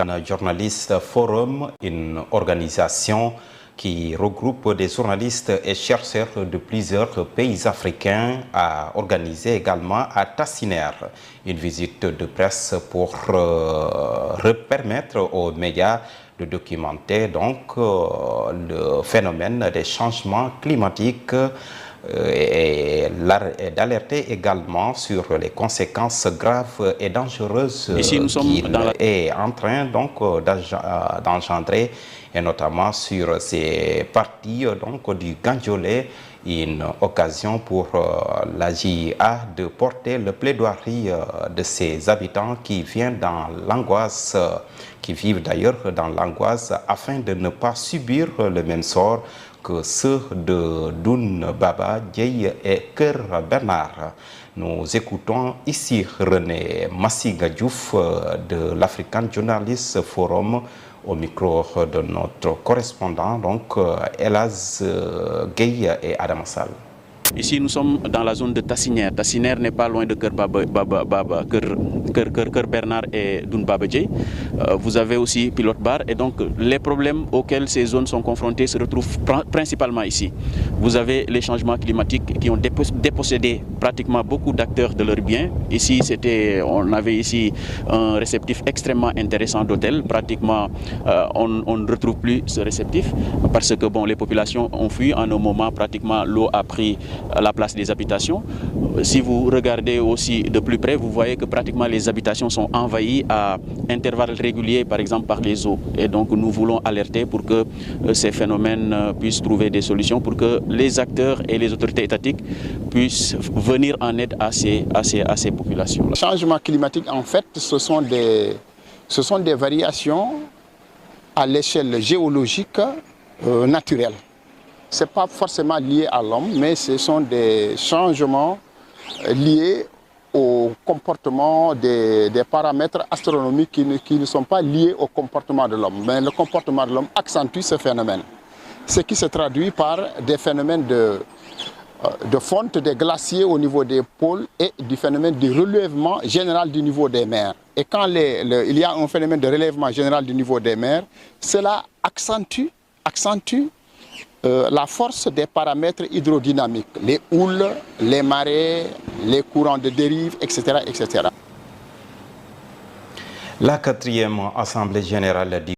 African Journalist Forum, une organisation qui regroupe des journalistes et chercheurs de plusieurs pays africains, a organisé également à Tassinère une visite de presse pour permettre aux médias de documenter donc le phénomène des changements climatiques et d'alerter également sur les conséquences graves et dangereuses qu'il est en train donc d'engendrer, et notamment sur ces parties donc du Gandiolé, une occasion pour la JIA de porter le plaidoirie de ses habitants qui viennent dans l'angoisse, qui vivent d'ailleurs dans l'angoisse, afin de ne pas subir le même sort que ceux de Doun Baba, Dieye et Keur Bernard. Nous écoutons ici René Massiga Diouf de l'African Journalist Forum au micro de notre correspondant, donc Elaz Gueye et Adam Sall. Ici, nous sommes dans la zone de Tassinère. Tassinère n'est pas loin de Keur Bernard et Doun Baba Dieye. Vous avez aussi Pilote Bar, et donc les problèmes auxquels ces zones sont confrontées se retrouvent principalement ici. Vous avez les changements climatiques qui ont dépossédé pratiquement beaucoup d'acteurs de leurs biens. Ici, on avait ici un réceptif extrêmement intéressant d'hôtels. Pratiquement, on ne retrouve plus ce réceptif parce que bon, les populations ont fui. En un moment, pratiquement, l'eau a pris la place des habitations. Si vous regardez aussi de plus près, vous voyez que pratiquement les habitations sont envahies à intervalles réguliers, par exemple par les eaux. Et donc nous voulons alerter pour que ces phénomènes puissent trouver des solutions, pour que les acteurs et les autorités étatiques puissent venir en aide à ces populations. Le changement climatique, en fait, ce sont des variations à l'échelle géologique naturelle. Ce n'est pas forcément lié à l'homme, mais ce sont des changements liés au comportement des paramètres astronomiques qui ne sont pas liés au comportement de l'homme. Mais le comportement de l'homme accentue ce phénomène, ce qui se traduit par des phénomènes de fonte des glaciers au niveau des pôles et du phénomène du relèvement général du niveau des mers. Et quand il y a un phénomène de relèvement général du niveau des mers, cela accentue la force des paramètres hydrodynamiques, les houles, les marées, les courants de dérive, etc., etc. La 4e Assemblée générale du